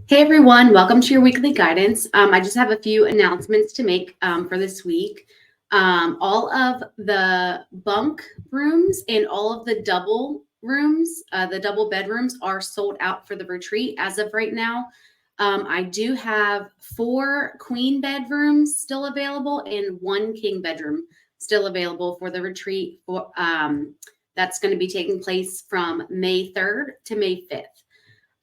Hey everyone, welcome to your weekly guidance. I just have a few announcements to make for this week. All of the bunk rooms and all of the double rooms, the double bedrooms, are sold out for the retreat as of right now. I do have 4 queen bedrooms still available and 1 king bedroom still available for the retreat. That's going to be taking place from May 3rd to May 5th.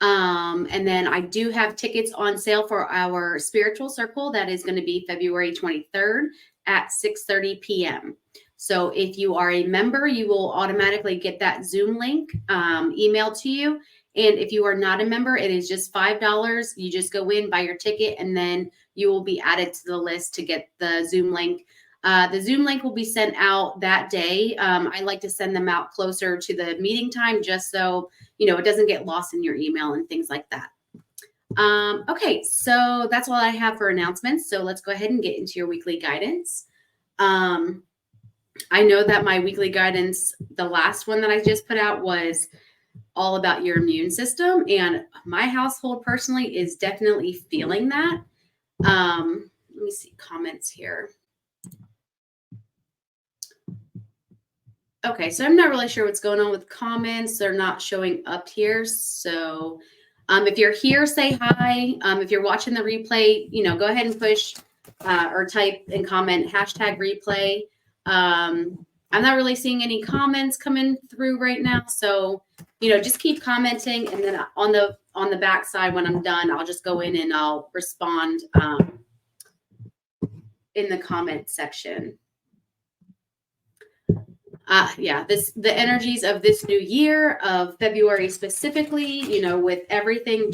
And then I do have tickets on sale for our spiritual circle that is going to be February 23rd at 6:30 p.m. So if you are a member, you will automatically get that Zoom link emailed to you. And if you are not a member, it is just $5. You just go in, buy your ticket, and then you will be added to the list to get the Zoom link. The Zoom link will be sent out that day. I like to send them out closer to the meeting time just so it doesn't get lost in your email and things like that. Okay, so that's all I have for announcements. So let's go ahead and get into your weekly guidance. I know that my weekly guidance, the last one that I just put out, was all about your immune system, and my household personally is definitely feeling that. Let me see comments here. Okay, so I'm not really sure what's going on with comments. They're not showing up here. So if you're here, say hi. If you're watching the replay, go ahead and push or type and comment #replay. I'm not really seeing any comments coming through right now. So, just keep commenting. And then on the back side, when I'm done, I'll just go in and I'll respond in the comment section. The energies of this new year, of February specifically, with everything,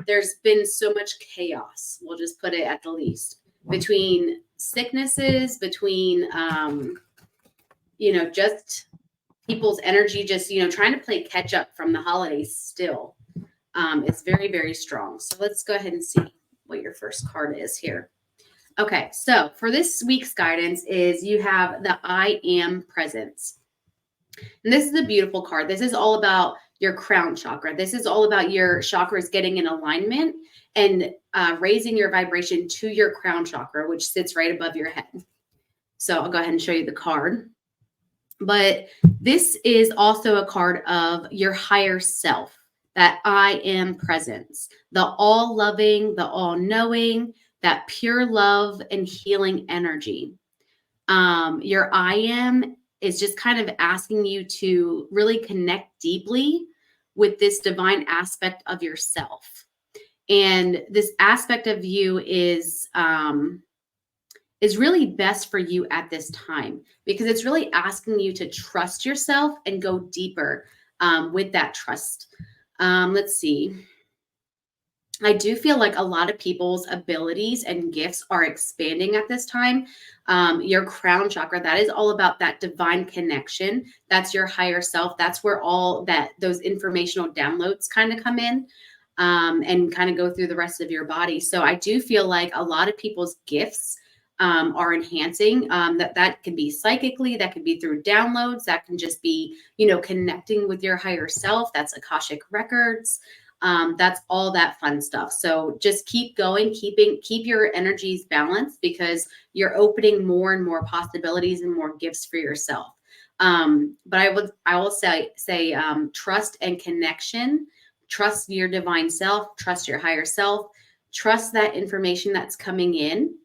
there's been so much chaos. We'll just put it at the least, between sicknesses, between, just people's energy, trying to play catch up from the holidays still. It's very, very strong. So let's go ahead and see what your first card is here. Okay, so for this week's guidance is you have the I Am Presence. And this is a beautiful card. This is all about your crown chakra. This is all about your chakras getting in alignment and raising your vibration to your crown chakra, which sits right above your head. So I'll go ahead and show you the card. But this is also a card of your higher self, that I Am Presence, the all-loving, the all-knowing, that pure love and healing energy. Your I Am is just kind of asking you to really connect deeply with this divine aspect of yourself. And this aspect of you is really best for you at this time, because it's really asking you to trust yourself and go deeper with that trust. Let's see. I do feel like a lot of people's abilities and gifts are expanding at this time. Your crown chakra, that is all about that divine connection. That's your higher self. That's where all those informational downloads kind of come in and kind of go through the rest of your body. So I do feel like a lot of people's gifts are enhancing. That can be psychically, that can be through downloads, that can just be, connecting with your higher self. That's Akashic records. That's all that fun stuff. So just keep going, keep your energies balanced, because you're opening more and more possibilities and more gifts for yourself. But I will say trust and connection, trust your divine self, trust your higher self, trust that information that's coming in,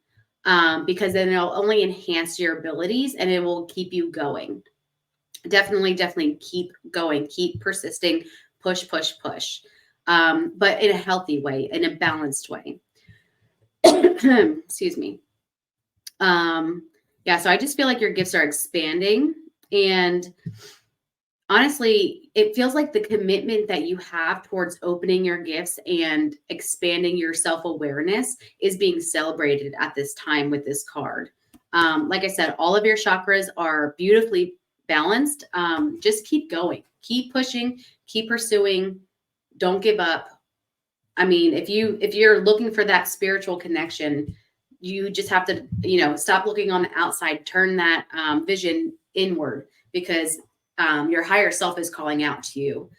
because then it'll only enhance your abilities and it will keep you going. Definitely keep going, keep persisting, push, but in a healthy way, in a balanced way. Excuse me. So I just feel like your gifts are expanding, and honestly, it feels like the commitment that you have towards opening your gifts and expanding your self-awareness is being celebrated at this time with this card. Like I said, all of your chakras are beautifully balanced. Just keep going, keep pushing, keep pursuing. Don't give up. I mean, if you're looking for that spiritual connection, you just have to, stop looking on the outside, turn that vision inward, because your higher self is calling out to you.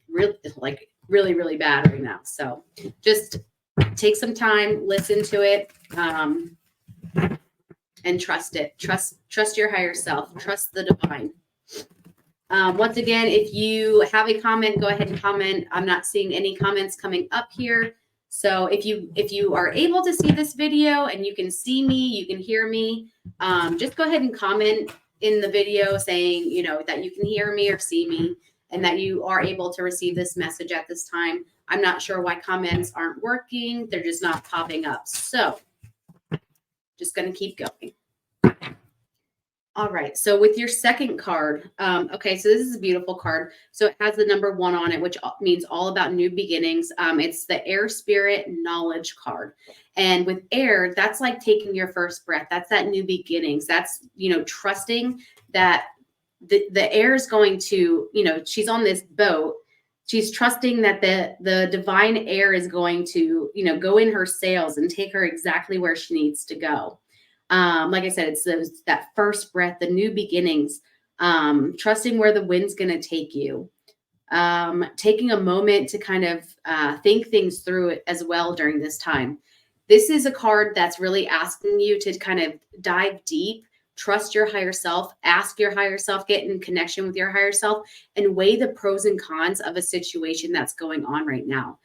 Really, like, really, really bad right now. So just take some time, listen to it, and trust it. Trust your higher self. Trust the divine. Once again, if you have a comment, go ahead and comment. I'm not seeing any comments coming up here. So if you are able to see this video and you can see me, you can hear me, just go ahead and comment in the video saying, you know, that you can hear me or see me and that you are able to receive this message at this time. I'm not sure why comments aren't working. They're just not popping up. So just going to keep going. All right. So with your second card, okay, so this is a beautiful card. So it has the number 1 on it, which means all about new beginnings. It's the air spirit knowledge card. And with air, that's like taking your first breath. That's that new beginnings. That's, you know, trusting that the air is going to, you know, she's on this boat. She's trusting that the divine air is going to, you know, go in her sails and take her exactly where she needs to go. Like I said, it's that first breath, the new beginnings, trusting where the wind's going to take you, taking a moment to kind of think things through it as well during this time. This is a card that's really asking you to kind of dive deep, trust your higher self, ask your higher self, get in connection with your higher self, and weigh the pros and cons of a situation that's going on right now.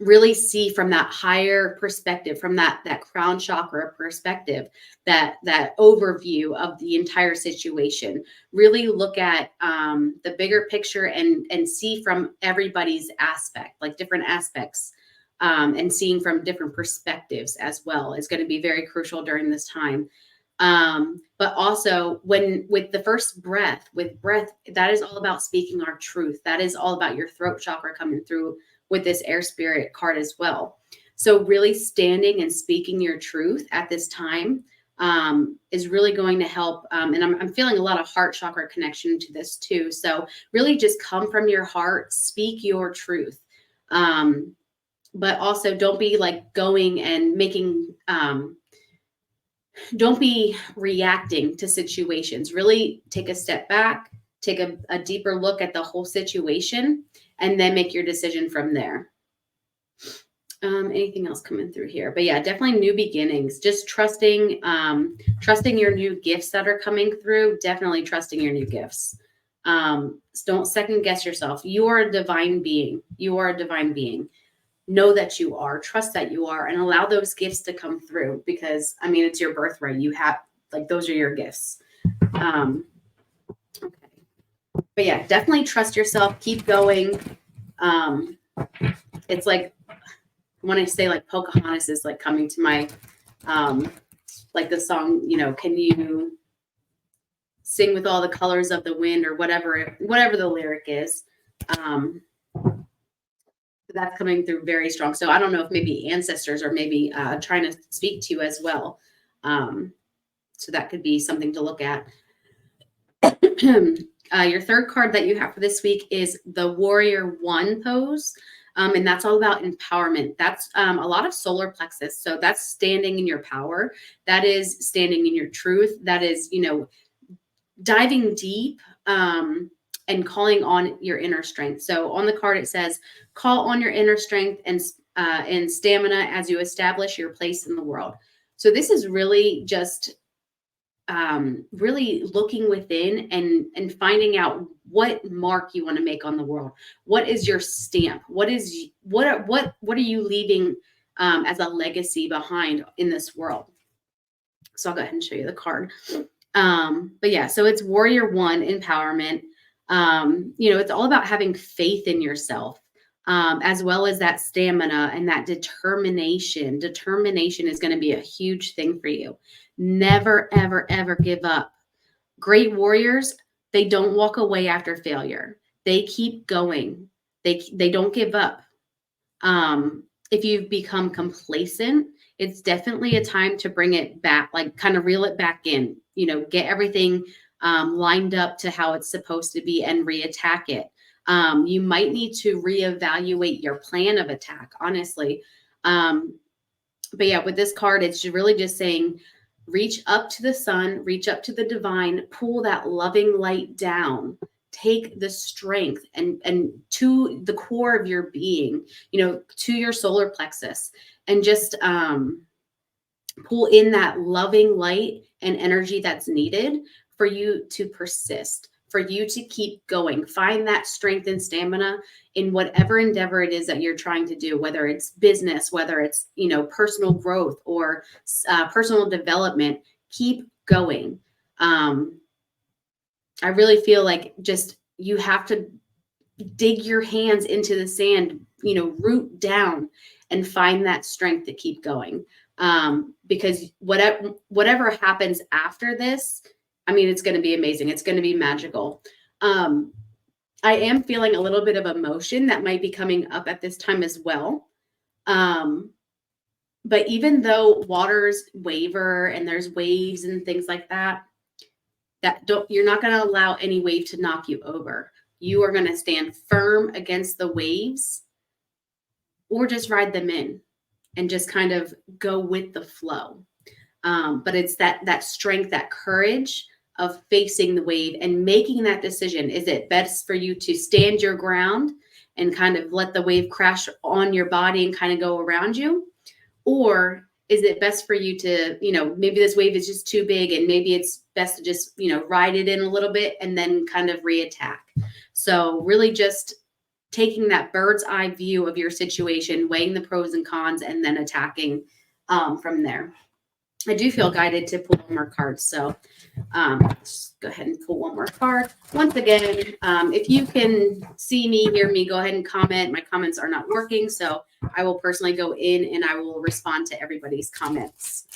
Really see from that higher perspective, from that crown chakra perspective, that overview of the entire situation. Really look at the bigger picture and see from everybody's aspect, like different aspects, and seeing from different perspectives as well is going to be very crucial during this time. But also with the first breath, that is all about speaking our truth. That is all about your throat chakra coming through with this air spirit card as well. So really standing and speaking your truth at this time is really going to help. And I'm feeling a lot of heart chakra connection to this too. So really just come from your heart, speak your truth. But also don't be like going and making, don't be reacting to situations. Really take a step back, take a deeper look at the whole situation, and then make your decision from there. Anything else coming through here? But yeah, definitely new beginnings. Just trusting your new gifts that are coming through. Definitely trusting your new gifts. Don't second guess yourself. You are a divine being. You are a divine being. Know that you are. Trust that you are, and allow those gifts to come through. Because I mean, it's your birthright. You have, like, those are your gifts. Okay. But yeah, definitely trust yourself. Keep going. It's like when I say like Pocahontas is like coming to my, like the song, you know, can you sing with all the colors of the wind or whatever the lyric is. That's coming through very strong. So I don't know if maybe ancestors are maybe trying to speak to you as well. So that could be something to look at. Your third card that you have for this week is the Warrior One pose. And that's all about empowerment. That's a lot of solar plexus. So that's standing in your power. That is standing in your truth. That is, you know, diving deep and calling on your inner strength. So on the card, it says, call on your inner strength and stamina as you establish your place in the world. So this is really just really looking within and finding out what mark you want to make on the world. What is your stamp? What are you leaving as a legacy behind in this world? So I'll go ahead and show you the card. But yeah, so it's Warrior One, empowerment. You know, it's all about having faith in yourself, as well as that stamina and that determination. Determination is going to be a huge thing for you. Never, ever, ever give up. Great warriors, they don't walk away after failure. They keep going. They don't give up. If you've become complacent, it's definitely a time to bring it back, like kind of reel it back in, you know, get everything lined up to how it's supposed to be and reattack it. You might need to reevaluate your plan of attack, honestly. But yeah, with this card, it's really just saying, reach up to the sun, reach up to the divine, pull that loving light down take the strength and to the core of your being, to your solar plexus, and just pull in that loving light and energy that's needed for you to persist, for you to keep going. Find that strength and stamina in whatever endeavor it is that you're trying to do, whether it's business, whether it's, personal growth or personal development. Keep going. I really feel like just you have to dig your hands into the sand, root down and find that strength to keep going. Because whatever happens after this, I mean, it's going to be amazing. It's going to be magical. I am feeling a little bit of emotion that might be coming up at this time as well. But even though waters waver and there's waves and things like that, you're not going to allow any wave to knock you over. You are going to stand firm against the waves, or just ride them in and just kind of go with the flow. But it's that strength, that courage of facing the wave and making that decision. Is it best for you to stand your ground and kind of let the wave crash on your body and kind of go around you? Or is it best for you to, maybe this wave is just too big and maybe it's best to just, ride it in a little bit and then kind of reattack. So really just taking that bird's eye view of your situation, weighing the pros and cons, and then attacking from there. I do feel guided to pull one more card. So just go ahead and pull one more card. Once again, if you can see me, hear me, go ahead and comment. My comments are not working, so I will personally go in and I will respond to everybody's comments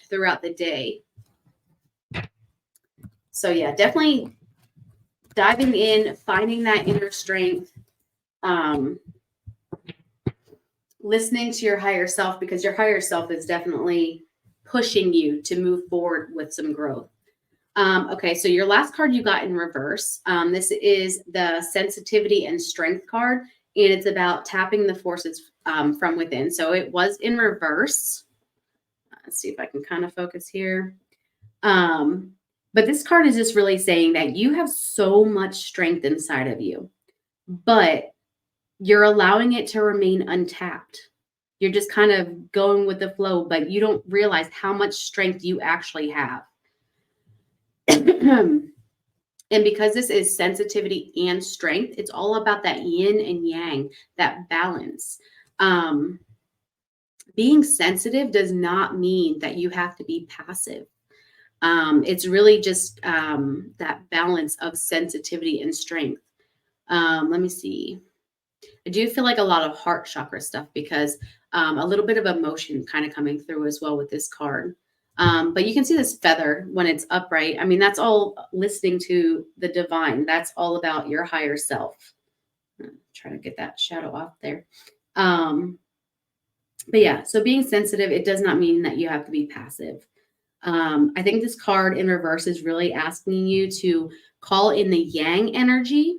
throughout the day. So yeah, definitely diving in, finding that inner strength, listening to your higher self, because your higher self is definitely pushing you to move forward with some growth. Okay, so your last card you got in reverse. This is the sensitivity and strength card, and it's about tapping the forces from within. So it was in reverse. Let's see if I can kind of focus here. But this card is just really saying that you have so much strength inside of you, but you're allowing it to remain untapped. You're just kind of going with the flow, but you don't realize how much strength you actually have. And because this is sensitivity and strength, it's all about that yin and yang, that balance. Being sensitive does not mean that you have to be passive. It's really just that balance of sensitivity and strength. Let me see. I do feel like a lot of heart chakra stuff, because a little bit of emotion kind of coming through as well with this card. But you can see this feather when it's upright. I mean, that's all listening to the divine. That's all about your higher self. I'm trying to get that shadow off there. But yeah, so being sensitive, it does not mean that you have to be passive. I think this card in reverse is really asking you to call in the yang energy,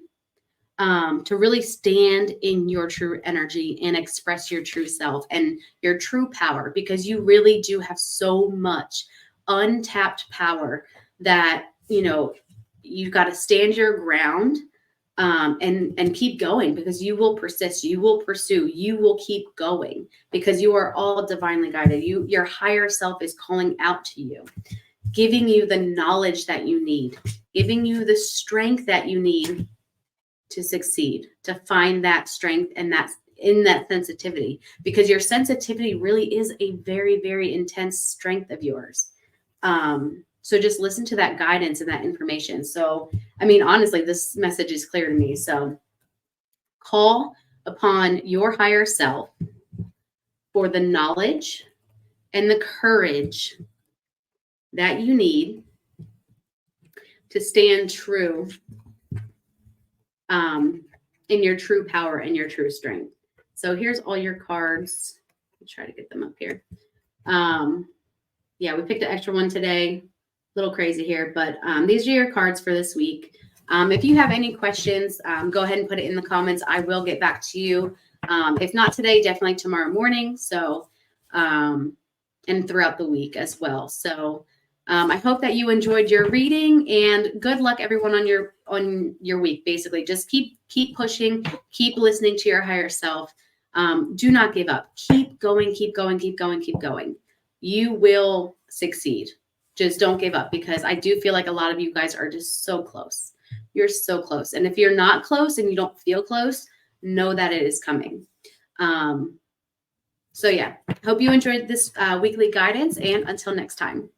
to really stand in your true energy and express your true self and your true power, because you really do have so much untapped power that, you've got to stand your ground and keep going, because you will persist, you will pursue, you will keep going, because you are all divinely guided. Your higher self is calling out to you, giving you the knowledge that you need, giving you the strength that you need to succeed, to find that strength and that's in that sensitivity, because your sensitivity really is a very, very intense strength of yours. So just listen to that guidance and that information. So, I mean, honestly, this message is clear to me. So call upon your higher self for the knowledge and the courage that you need to stand true in your true power and your true strength. So here's all your cards. Let's try to get them up here. Yeah, we picked an extra one today. A little crazy here, but these are your cards for this week. If you have any questions, go ahead and put it in the comments. I will get back to you. If not today, definitely tomorrow morning. So, and throughout the week as well. So, I hope that you enjoyed your reading, and good luck everyone on your week. Basically, just keep pushing, keep listening to your higher self. Do not give up. Keep going, keep going, keep going, keep going. You will succeed. Just don't give up, because I do feel like a lot of you guys are just so close. You're so close. And if you're not close and you don't feel close, know that it is coming. So yeah, hope you enjoyed this weekly guidance, and until next time.